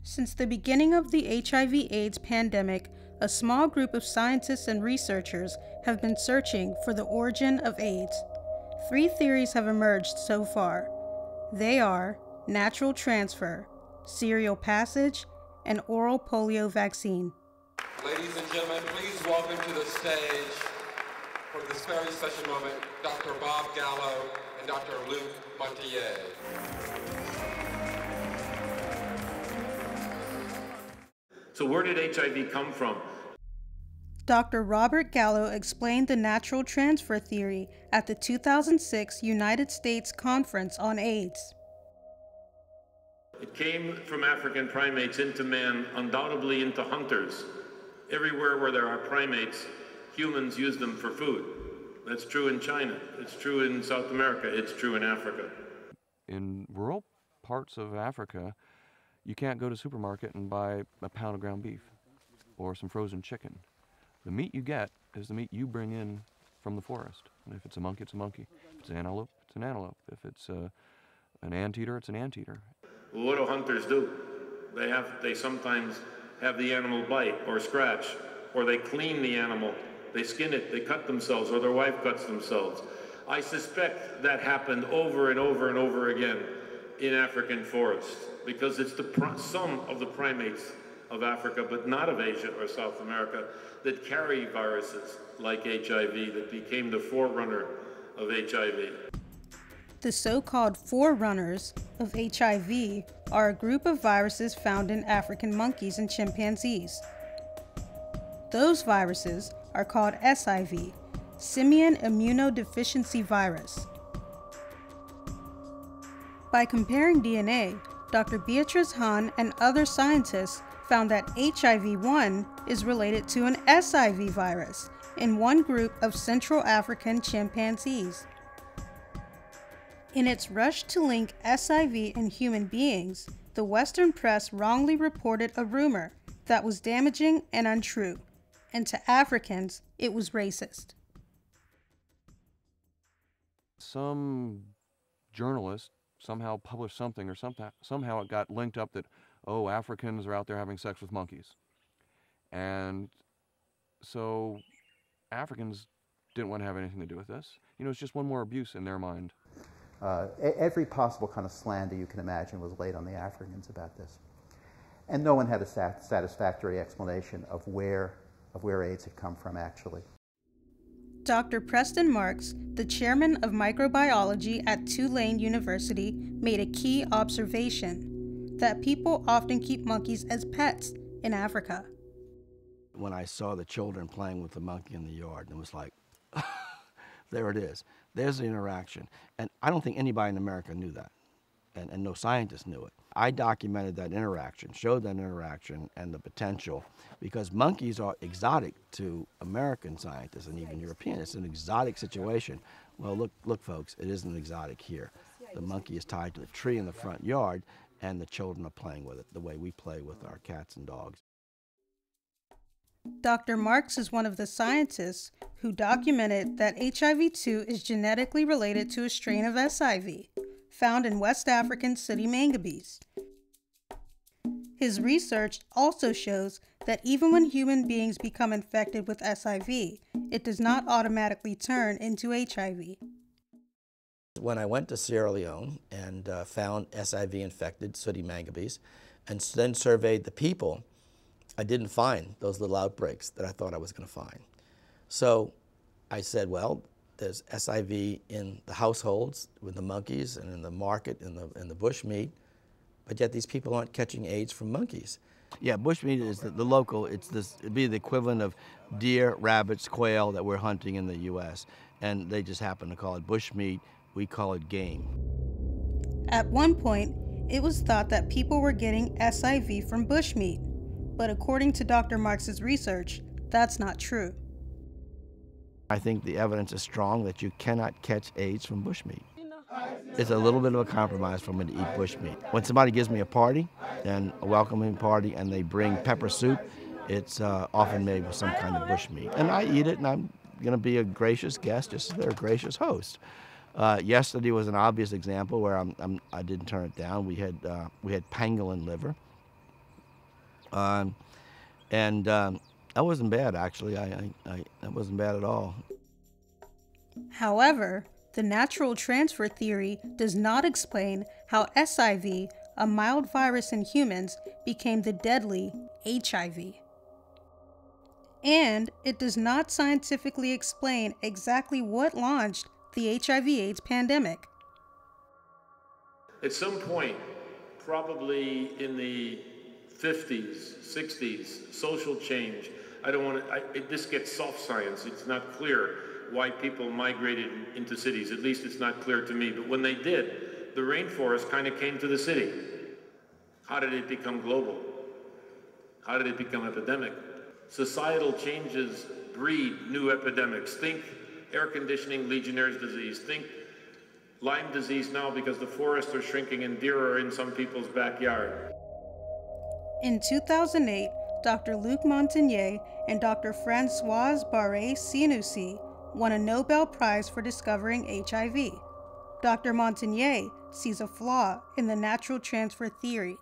Since the beginning of the HIV/AIDS pandemic, a small group of scientists and researchers have been searching for the origin of AIDS. 3 theories have emerged so far. They are natural transfer, serial passage, and oral polio vaccine. Ladies and gentlemen, please welcome to the stage for this very special moment, Dr. Bob Gallo and Dr. Luc Montier. So where did HIV come from? Dr. Robert Gallo explained the natural transfer theory at the 2006 United States Conference on AIDS. It came from African primates into man, undoubtedly into hunters. Everywhere where there are primates, humans use them for food. That's true in China, it's true in South America, it's true in Africa. In rural parts of Africa, you can't go to the supermarket and buy a pound of ground beef or some frozen chicken. The meat you get is the meat you bring in from the forest. And if it's a monkey, it's a monkey. If it's an antelope, it's an antelope. If it's an anteater, it's an anteater. Well, what do hunters do? They sometimes have the animal bite or scratch, or they clean the animal. They skin it, they cut themselves, or their wife cuts themselves. I suspect that happened over and over and over again in African forests, because it's some of the primates of Africa, but not of Asia or South America, that carry viruses like HIV that became the forerunner of HIV. The so-called forerunners of HIV are a group of viruses found in African monkeys and chimpanzees. Those viruses are called SIV, Simian Immunodeficiency Virus. By comparing DNA, Dr. Beatrice Hahn and other scientists found that HIV-1 is related to an SIV virus in one group of Central African chimpanzees. In its rush to link SIV and human beings, the Western press wrongly reported a rumor that was damaging and untrue, and to Africans, it was racist. Some journalist somehow published something, or somehow it got linked up that, oh, Africans are out there having sex with monkeys. And so Africans didn't want to have anything to do with this. You know, it's just one more abuse in their mind. Every possible kind of slander you can imagine was laid on the Africans about this. And no one had a satisfactory explanation of where AIDS had come from, actually. Dr. Preston Marks, the chairman of microbiology at Tulane University, made a key observation that people often keep monkeys as pets in Africa. When I saw the children playing with the monkey in the yard, it was like, there it is. There's the interaction. And I don't think anybody in America knew that, and no scientist knew it. I documented that interaction, showed that interaction and the potential, because monkeys are exotic to American scientists and even European. It's an exotic situation. Well, look, folks, it isn't exotic here. The monkey is tied to the tree in the front yard, and the children are playing with it the way we play with our cats and dogs. Dr. Marks is one of the scientists who documented that HIV-2 is genetically related to a strain of SIV found in West African city mangabeys. His research also shows that even when human beings become infected with SIV, it does not automatically turn into HIV. When I went to Sierra Leone and found SIV-infected sooty mangabeys and then surveyed the people, I didn't find those little outbreaks that I thought I was going to find. So I said, well, there's SIV in the households with the monkeys and in the market, in the bush meat, but yet these people aren't catching AIDS from monkeys. Yeah, bush meat is the local, it'd be the equivalent of deer, rabbits, quail that we're hunting in the U.S., and they just happen to call it bush meat. We call it game. At one point, it was thought that people were getting SIV from bushmeat, but according to Dr. Marks's research, that's not true. I think the evidence is strong that you cannot catch AIDS from bushmeat. It's a little bit of a compromise for me to eat bushmeat. When somebody gives me a party, and a welcoming party, and they bring pepper soup, it's often made with some kind of bushmeat. And I eat it, and I'm going to be a gracious guest, just as they're a gracious host. Yesterday was an obvious example where I didn't turn it down. We had pangolin liver, And that wasn't bad, actually. That wasn't bad at all. However, the natural transfer theory does not explain how SIV, a mild virus in humans, became the deadly HIV. And it does not scientifically explain exactly what launched the HIV/AIDS pandemic. At some point, probably in the 50s, 60s, social change, I don't want to, this gets soft science. It's not clear why people migrated into cities. At least it's not clear to me. But when they did, the rainforest kind of came to the city. How did it become global? How did it become epidemic? Societal changes breed new epidemics. Think air conditioning, Legionnaire's disease. Think Lyme disease now because the forests are shrinking and deer are in some people's backyard. In 2008, Dr. Luc Montagnier and Dr. Françoise Barré-Sinoussi won a Nobel Prize for discovering HIV. Dr. Montagnier sees a flaw in the natural transfer theory.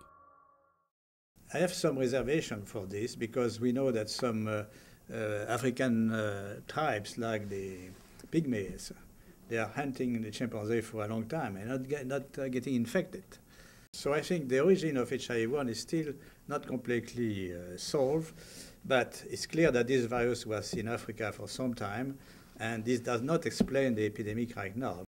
I have some reservation for this because we know that some African tribes, like the pygmies, they are hunting the chimpanzee for a long time and not getting infected. So I think the origin of HIV-1 is still not completely solved, but it's clear that this virus was in Africa for some time, and this does not explain the epidemic right now.